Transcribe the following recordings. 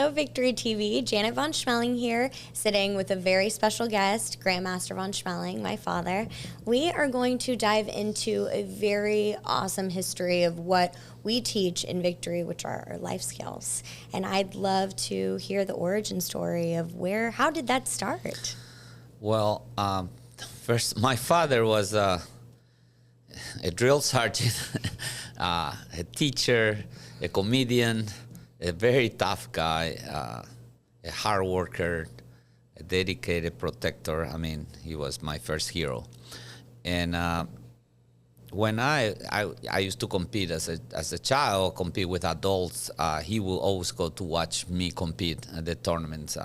Hello, Victory TV. Janet Von Schmeling here, sitting with a very special guest, Grandmaster Von Schmeling, my father. We are going to dive into a very awesome history of what we teach in Victory, which are our life skills. And I'd love to hear the origin story of how did that start? Well, first, my father was a drill sergeant, a teacher, a comedian, a very tough guy, a hard worker, a dedicated protector. I mean, he was my first hero. And when I used to compete as a child, compete with adults, he would always go to watch me compete at the tournaments.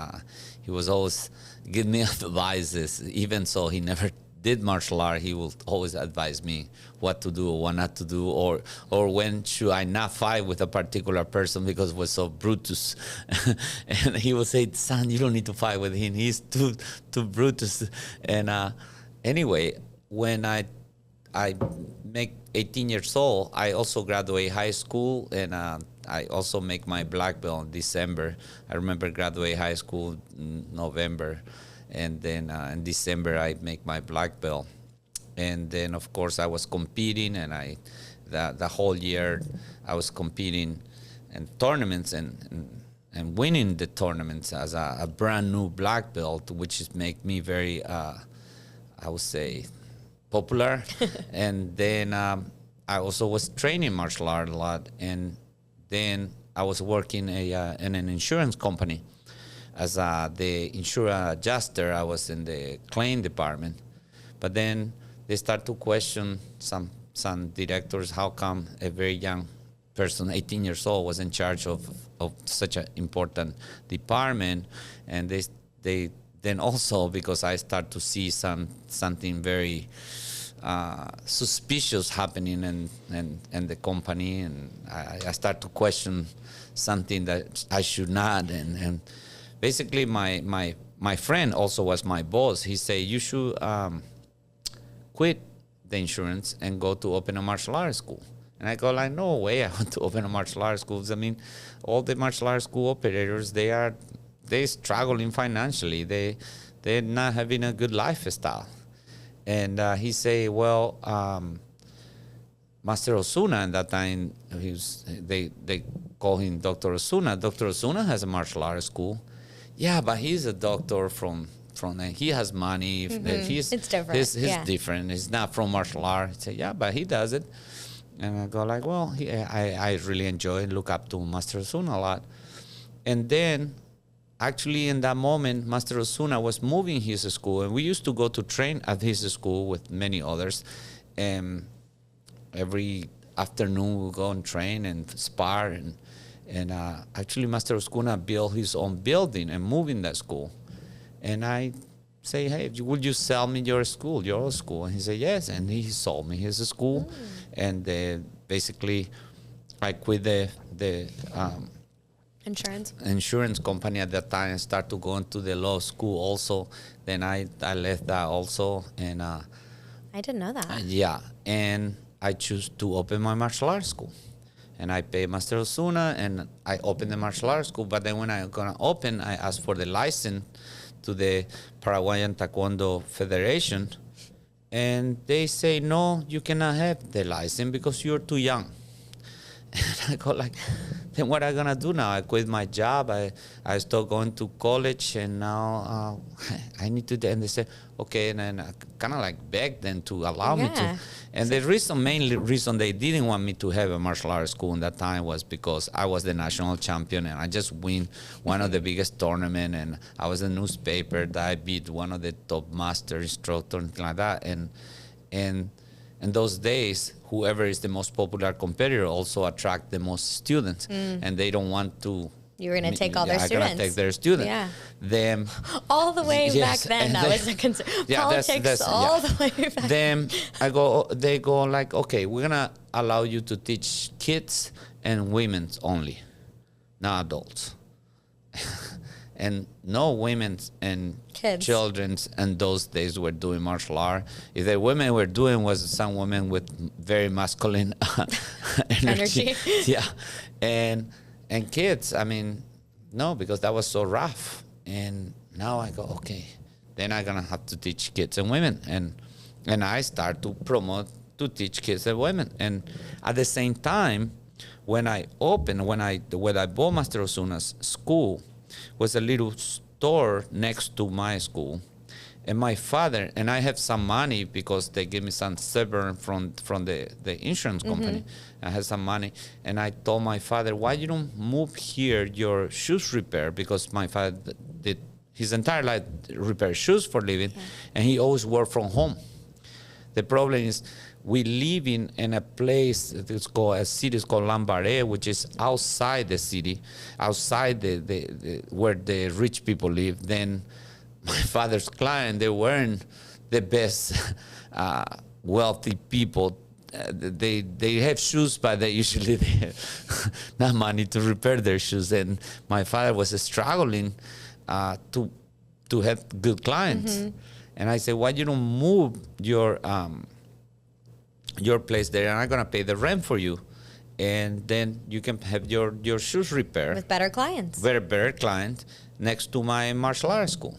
He was always give me advices. Even so, he never did martial art. He will always advise me what to do or what not to do, or when should I not fight with a particular person because it was so brutus. And he would say, "Son, you don't need to fight with him. He's too brutus." And anyway, when I make 18 years old, I also graduate high school, and I also make my black belt in December. I remember graduate high school in November, and then in December I make my black belt. And then of course I was competing, and the whole year I was competing in tournaments and winning the tournaments as a brand new black belt, which is make me very I would say popular. And then I also was training martial art a lot, and then I was working in an insurance company as the insurance adjuster. I was in the claim department, but then they start to question some directors, how come a very young person, 18 years old, was in charge of such an important department. And they then also, because I start to see something very suspicious happening in the company, and I start to question something that I should not. And basically my friend also was my boss. He said, "You should quit the insurance and go to open a martial arts school." And I go like, "No way I want to open a martial arts school. I mean, all the martial arts school operators, they're struggling financially. They're not having a good lifestyle." And he say, "Well, Master Osuna," at that time, they call him Dr. Osuna. Dr. Osuna has a martial arts school. "Yeah, but he's a doctor from he has money. It's different. He's different. He's not from martial art." I say, "Yeah, but he does it." And I go like, "Well, I really enjoy and look up to Master Osuna a lot." And then actually, in that moment, Master Osuna was moving his school, and we used to go to train at his school with many others. And every afternoon, we go and train and spar. And actually, Master Osuna built his own building and moved in that school. And I say, "Hey, would you sell me your old school?" And he said, "Yes." And he sold me his school. And basically, I quit the insurance company at that time and start to go into the law school also. Then I left that also. And I didn't know that. Yeah, and I choose to open my martial arts school. And I pay Master Osuna, and I open the martial arts school. But then when I gonna open, I ask for the license to the Paraguayan Taekwondo Federation, and they say, "No, you cannot have the license because you're too young." And I go like, "Then what am I gonna do now? I quit my job. I start going to college, and now I need to." And they say, "Okay," and then I kind of like begged them to allow me to. And the main reason they didn't want me to have a martial arts school in that time was because I was the national champion, and I just win one of the biggest tournament, and I was in the newspaper that I beat one of the top master instructors, something like that. And in those days, whoever is the most popular competitor also attract the most students, and they don't want to. You were going to take all their students. I'm going to take their students. Yeah. Them. All the way back then, that was a concern. Yeah, Politics all the way back. Then they go like, "Okay, we're going to allow you to teach kids and women only, not adults." And no women and kids, children in those days were doing martial art. If the women were doing was some women with very masculine energy. Yeah. And kids, I mean, no, because that was so rough. And now I go, okay, then I'm gonna have to teach kids and women, and I start to promote to teach kids and women. And at the same time, when I bought Master Osuna's school, was a little store next to my school. And my father, and I have some money because they gave me some severance from the insurance company. I had some money, and I told my father, why you don't move here your shoes repair? Because my father did his entire life repair shoes for a living, and he always worked from home. The problem is we live in a place that's called, a city is called Lambaré, which is outside the city, outside the where the rich people live. Then my father's client, they weren't the best wealthy people. They have shoes, but they usually they have not money to repair their shoes. And my father was struggling to have good clients. And I said, why you don't move your place there, and I'm gonna pay the rent for you, and then you can have your shoes repaired with better clients. Better client next to my martial arts school.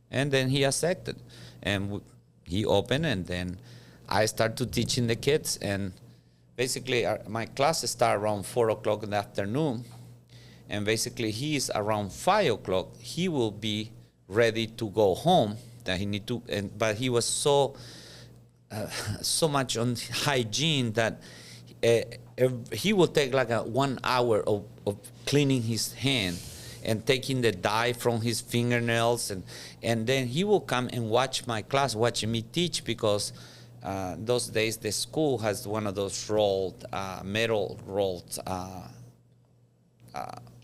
And then he accepted, and he opened, and then I started teaching the kids. And basically, my classes start around 4 o'clock in the afternoon, and basically he's around 5 o'clock. He will be ready to go home. That he need to, but he was so much on hygiene that he will take like 1 hour of cleaning his hand and taking the dye from his fingernails, and then he will come and watch my class, watching me teach, because those days the school has one of those metal rolled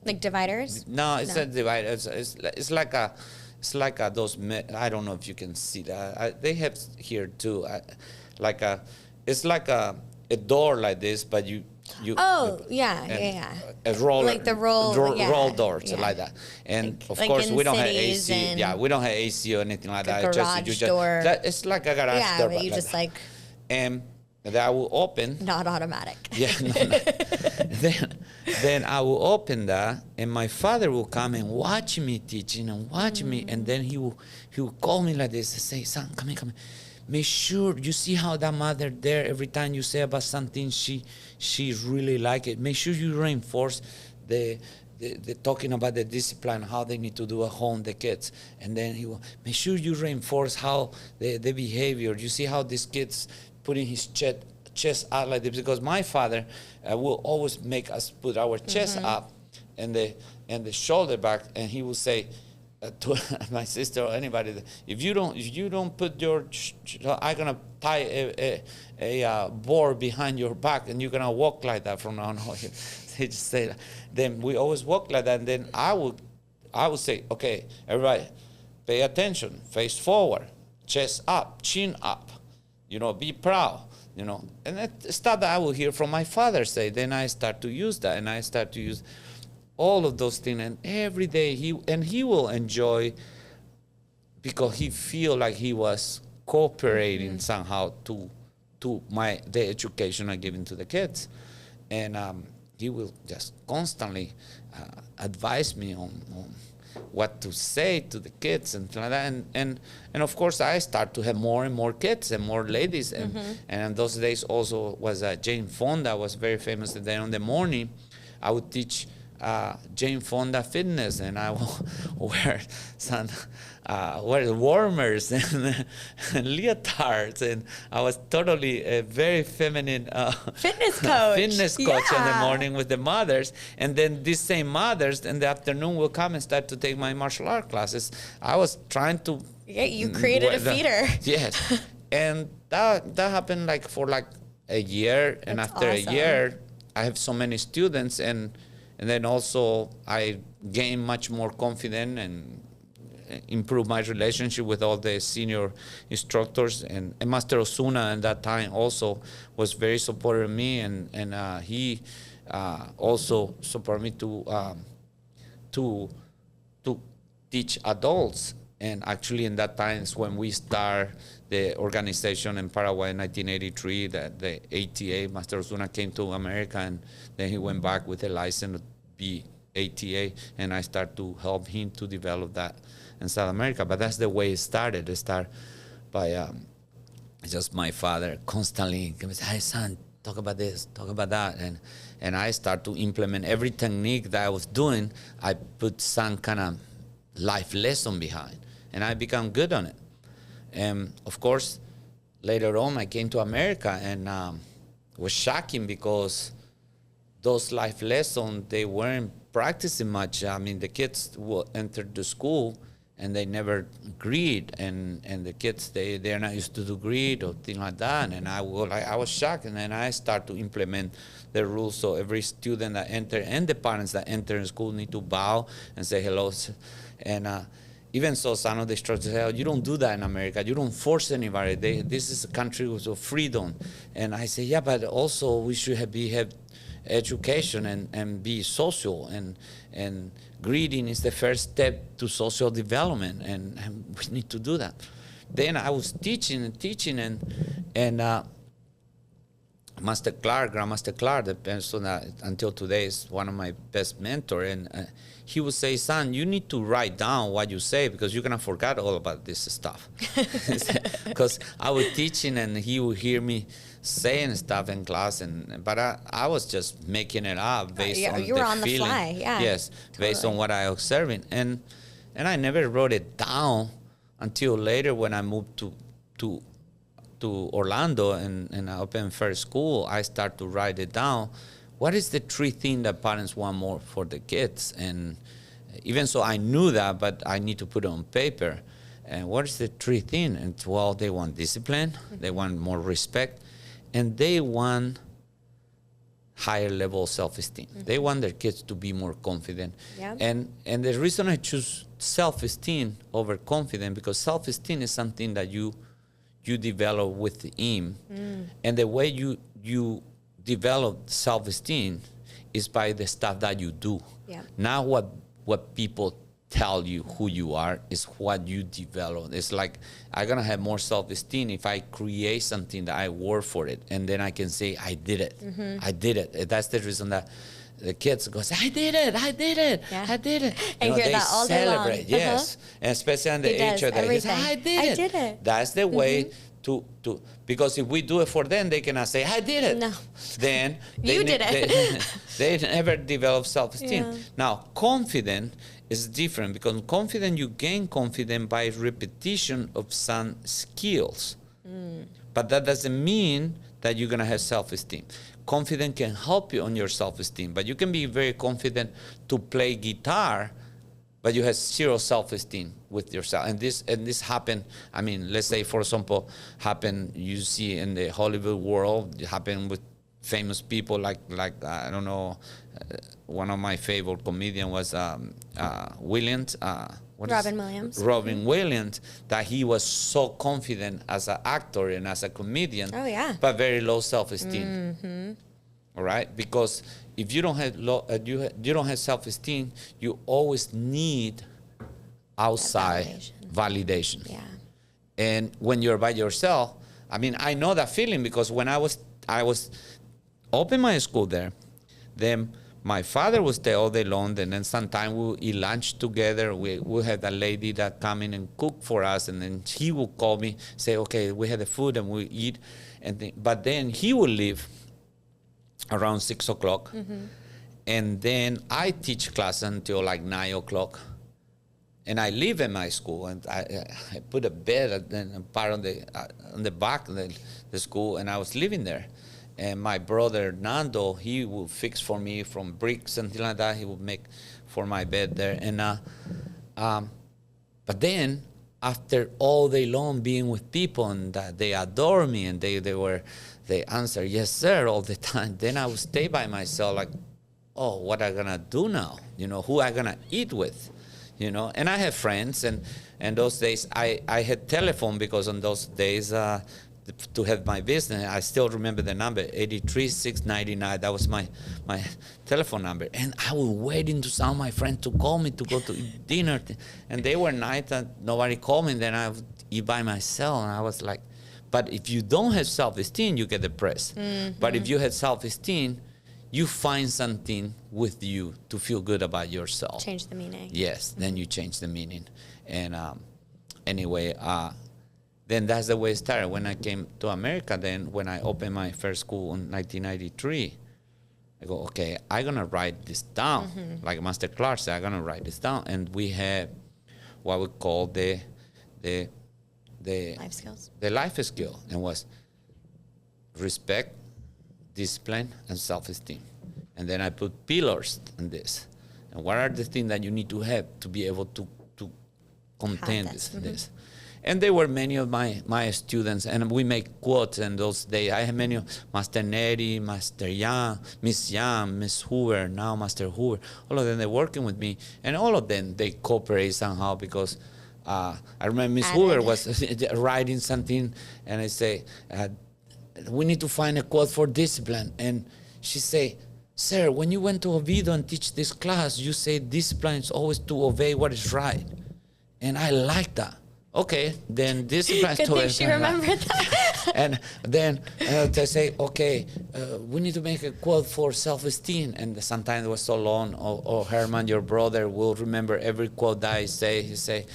like dividers? No, it's not divider. It's like those. I don't know if you can see that. They have here too. It's like a door like this, but you. A roller, like the roll doors like that. And of course we don't have AC. Yeah, we don't have AC or anything like that. Garage door. It's like a garage door. Yeah, but you just like. And that I will open. Not automatic. Yeah, no. Then I will open that, and my father will come and watch me teaching and watch me, and then he will call me like this and say, "Son, come in. Make sure you see how that mother there, every time you say about something, she really like it. Make sure you reinforce the talking about the discipline, how they need to do at home, the kids." And then he will make sure you reinforce how the behavior. You see how these kids putting his chest out like this, because my father will always make us put our chest up and the shoulder back, and he will say to my sister or anybody, if you don't put your, I'm gonna tie a board behind your back, and you're gonna walk like that from now on. He just say that. Then we always walk like that, and then I would say, okay, everybody, pay attention, face forward, chest up, chin up, be proud. And it's stuff that I will hear from my father say. Then I start to use that, and I start to use all of those things. And every day he will enjoy, because he feel like he was cooperating somehow to the education I giving to the kids. And he will just constantly advise me on what to say to the kids and like that. And of course I start to have more and more kids and more ladies. And in those days also was Jane Fonda was very famous. And then in the morning I would teach Jane Fonda fitness, and I will wear some warmers and leotards, and I was totally a very feminine fitness coach in the morning with the mothers. And then these same mothers in the afternoon will come and start to take my martial art classes. I was trying to you created a feeder. Yes. And that happened for a year. And That's after awesome. a year I have so many students, and then also I gained much more confidence and improve my relationship with all the senior instructors. And Master Osuna at that time also was very supportive of me, and he also supported me to teach adults. And actually in that time is when we start the organization in Paraguay in 1983, that the ATA, Master Osuna came to America, and then he went back with a license to be ATA, and I start to help him to develop that in South America. But that's the way it started. It started by just my father constantly, hey, son, talk about this, talk about that. And I start to implement every technique that I was doing. I put some kind of life lesson behind, and I become good on it. And of course, later on, I came to America, and it was shocking because those life lessons, they weren't practicing much. I mean, the kids will enter the school and they never greet, and the kids, they're not used to do greet or things like that. And I was shocked, and then I start to implement the rules. So every student that enter and the parents that enter in school need to bow and say hello. And even so, some of the instructors say, oh, you don't do that in America. You don't force anybody. This is a country of freedom. And I say, yeah, but also we should have education and be social, and greeting is the first step to social development, and we need to do that. Then I was teaching and Grandmaster Clark, the person that until today is one of my best mentors, and he would say, son, you need to write down what you say because you're going to forget all about this stuff. Because I was teaching and he would hear me saying stuff in class, but I was just making it up based on you were on feeling. The fly, yeah. Yes, totally. Based on what I was observing. And I never wrote it down until later when I moved to Orlando and I opened first school. I start to write it down. What is the three things that parents want more for the kids? And even so, I knew that, but I need to put it on paper. And what is the three things? And well, they want discipline, they want more respect, and they want higher level self-esteem. They want their kids to be more confident. Yep. And the reason I choose self-esteem over confidence, because self-esteem is something that you develop within. And the way you develop self-esteem is by the stuff that you do. Yeah. Not what people tell you who you are, is what you develop. It's like I'm gonna have more self-esteem if I create something that I work for it, and then I can say I did it. I did it. That's the reason that the kids go, I did it, I did it, yeah. I did it. And hear they that all day long. celebrate, yes. And especially on the age of that, I did it. That's the way to because if we do it for them, they cannot say, I did it. No. Then you did it. they never develop self-esteem. Yeah. Now, confident is different, because confident, you gain confidence by repetition of some skills. But that doesn't mean that you're going to have self-esteem. Confidence can help you on your self-esteem, but you can be very confident to play guitar, but you have zero self-esteem with yourself. And this happened, I mean, let's say, for example, you see in the Hollywood world, it happened with famous people like I don't know, one of my favorite comedians was Williams. Robin Williams. Robin Williams, that he was so confident as an actor and as a comedian, but very low self-esteem. All right, because if you don't have you don't have self-esteem, you always need outside validation. Yeah. And when you're by yourself, I mean, I know that feeling, because when I was open my school there, then my father was there all day long, and then sometimes we eat lunch together. We had a lady that come in and cook for us, and then he would call me, say, okay, we had the food and we eat, but then he would leave around 6 o'clock, and then I teach class until like 9 o'clock, and I live in my school, and I put a bed and part on the back of the school, and I was living there. And my brother Nando, he would fix for me from bricks and things like that. He would make for my bed there. And but then after all day long being with people and that they adore me and they answer yes sir all the time, then I would stay by myself like, oh, what am I gonna do now? You know, who am I gonna eat with? You know, and I have friends, and those days I had telephone, because on those days to have my business, I still remember the number, 83699. That was my telephone number. And I was waiting to some of my friends to call me to go to dinner. And they were nights and nobody called me. Then I would eat by myself. And I was like, but if you don't have self-esteem, you get depressed. But if you have self-esteem, you find something with you to feel good about yourself. Change the meaning. Yes, then you change the meaning. And anyway, then that's the way it started. When I came to America, then when I opened my first school in 1993, I go, okay, I'm going to write this down. Like Master Clark said, I'm going to write this down. And we had what we call the Life skills. The life skill, and was respect, discipline, and self-esteem. And then I put pillars in this. And what are the things that you need to have to be able to contain this? And there were many of my students, and we make quotes in those days. I have many of Master Neri, Master Young, Miss Young, Miss Hoover, now Master Hoover. All of them, they're working with me. And all of them, they cooperate somehow because I remember Miss Hoover was writing something, and I say, we need to find a quote for discipline. And she say, sir, when you went to Oviedo and teach this class, you say discipline is always to obey what is right. And I like that. Okay, then discipline. Good thing she remembered that. And then they say, okay, we need to make a quote for self-esteem. And sometimes it was so long. Or Herman, your brother, will remember every quote that I say. He say,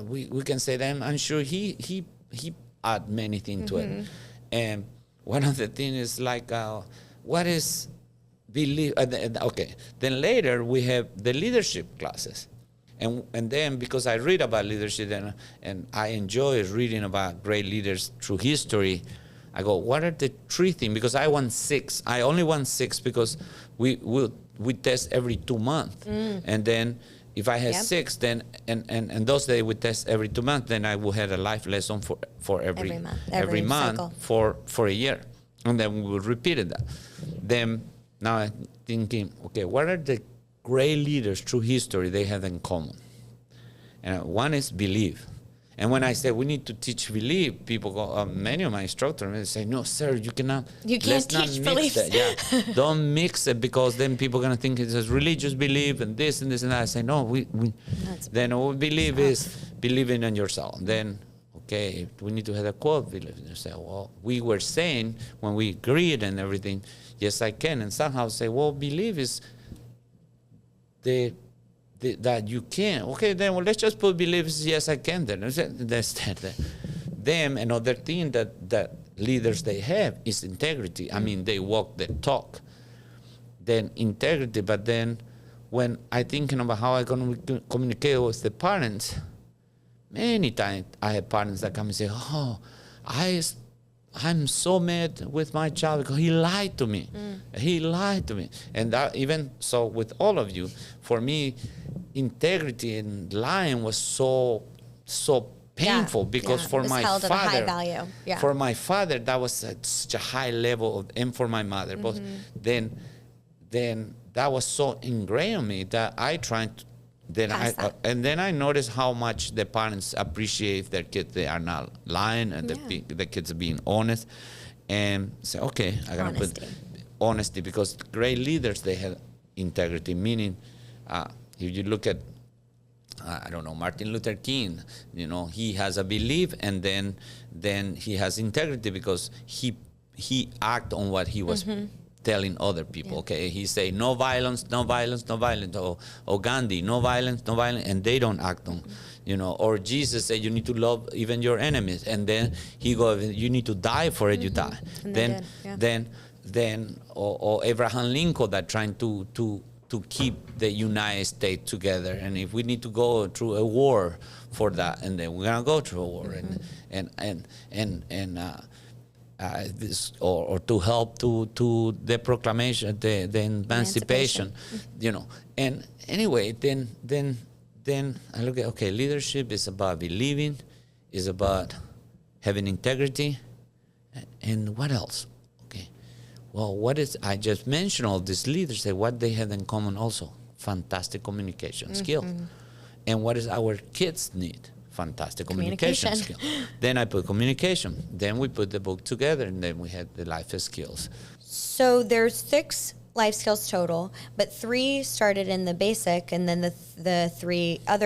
we can say that. I'm sure he add many things to it. And one of the things is like, what is belief? Okay, then later we have the leadership classes. And then because I read about leadership and I enjoy reading about great leaders through history, I go, what are the three things? Because I want 6. I only want 6 because we test every 2 months. And then if I had 6, then and those days we test every 2 months, then I will have a life lesson for every month for a year. And then we will repeat it. Then now I'm thinking, okay, what are the great leaders through history they have in common? And one is belief. And when I say we need to teach belief, people go, many of my instructors say, no, sir, you can't teach beliefs. Don't mix it, because then people are going to think it's a religious belief and this and that. I say, no, we believe is believing in yourself. Then, okay, we need to have a quote, believe in yourself. Well, we were saying when we agreed and everything, yes, I can. And somehow say, well, belief is that you can. Okay, then let's just put beliefs, yes, I can. Then that's that. Them, another thing that leaders they have is integrity. I mean, they walk the talk. Then integrity, but then when I thinking about how I'm going to communicate with the parents, many times I have parents that come and say, oh, I'm so mad with my child because he lied to me. He lied to me. And that, even so with all of you, for me, integrity and lying was so painful because for my father, at a high value. For my father, that was such a high level and for my mother. But then that was so ingrained in me that I tried to, and then I noticed how much the parents appreciate their kids. They are not lying, and the kids are being honest. And say, okay, I gotta put honesty, because great leaders, they have integrity. Meaning, if you look at, I don't know, Martin Luther King, he has a belief, and then he has integrity because he act on what he was telling other people. Okay, he say no violence, no violence, no violence. Or Gandhi, no violence, no violence, and they don't act on, Or Jesus said you need to love even your enemies, and then he go, you need to die for it, you die. Then or Abraham Lincoln that trying to keep the United States together, and if we need to go through a war for that, and then we're gonna go through a war, this, or to help to the proclamation, the emancipation, And anyway, then I look at, okay, leadership is about believing, is about having integrity, and what else? Okay, well, I just mentioned all these leaders, say what they have in common also, fantastic communication skill. And what is our kids need? Fantastic communication skill. Then I put communication. Then we put the book together, and then we had the life skills. So there's 6 life skills total, but 3 started in the basic, and then the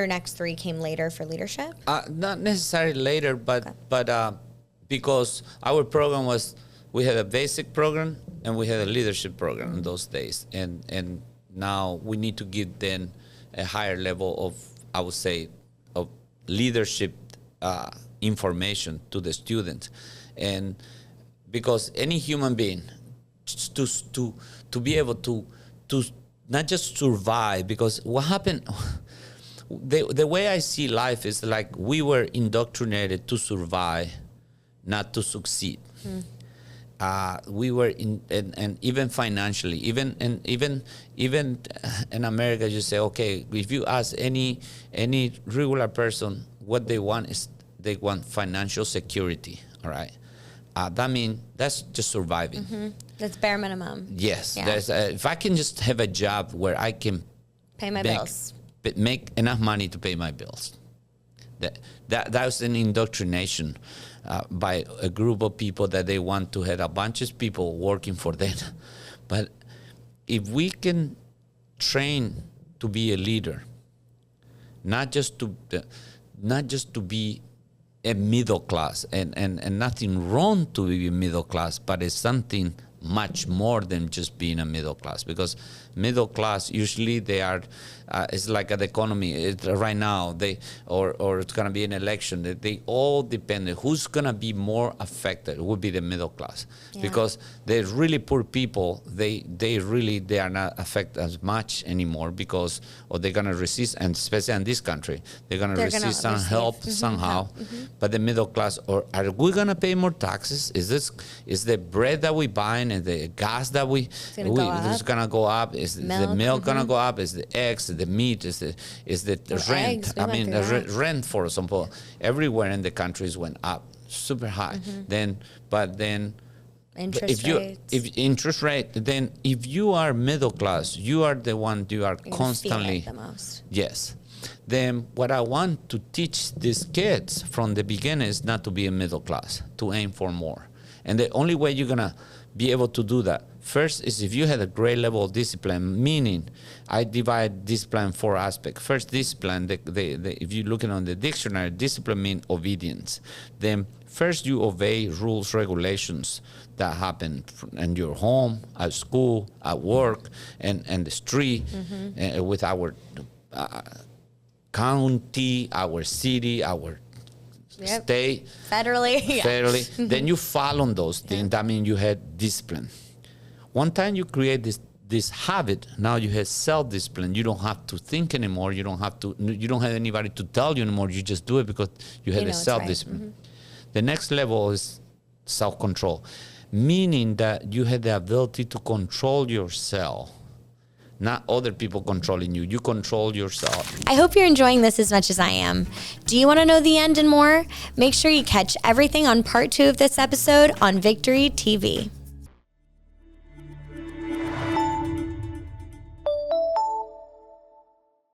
next 3 came later for leadership? Not necessarily later, but because our program was, we had a basic program, and we had a leadership program in those days, and now we need to give them a higher level of, I would say, of leadership information to the students. And because any human being, to be able to not just survive, because what happened, the way I see life is like we were indoctrinated to survive, not to succeed. We were and even financially, even in America, you say, okay, if you ask any regular person what they want, is they want financial security. All right, that means that's just surviving. That's bare minimum. Yes, Yeah. there's if I can just have a job where I can Pay my bills. make enough money to pay my bills. That was an indoctrination by a group of people that they want to have a bunch of people working for them. But if we can train to be a leader, not just to be a middle class, and nothing wrong to be middle class, but it's something much more than just being a middle class, because middle class usually they are it's like the economy right now, or it's going to be an election, they all depend on who's going to be more affected. It would be the middle class. Yeah. Because the really poor people, they are not affected as much anymore, because or they're going to resist, and especially in this country they're going to resist some help somehow. But the middle class, or are we going to pay more taxes? Is the bread that we buy and the gas that is going to go up? Is the milk going to go up? Is the eggs, the meat, is the rent? Eggs, I mean, the rent, for example, everywhere in the countries went up super high. But then interest rate, then if you are middle class, you are the one, you are constantly feel it the most. Yes. Then what I want to teach these kids from the beginning is not to be a middle class, to aim for more. And the only way you're gonna be able to do that first is if you had a great level of discipline, meaning I divide discipline in 4 aspects. First, discipline, if you're looking on the dictionary, discipline means obedience. Then first you obey rules, regulations that happen in your home, at school, at work, and the street, with our county, our city, our state, federally. Then you follow those things. That means you had discipline. One time you create this habit, now you have self-discipline. You don't have to think anymore. You don't have anybody to tell you anymore. You just do it because you have a self-discipline. Right. The next level is self-control, meaning that you have the ability to control yourself. Not other people controlling you. You control yourself. I hope you're enjoying this as much as I am. Do you want to know the end and more? Make sure you catch everything on part 2 of this episode on Victory TV.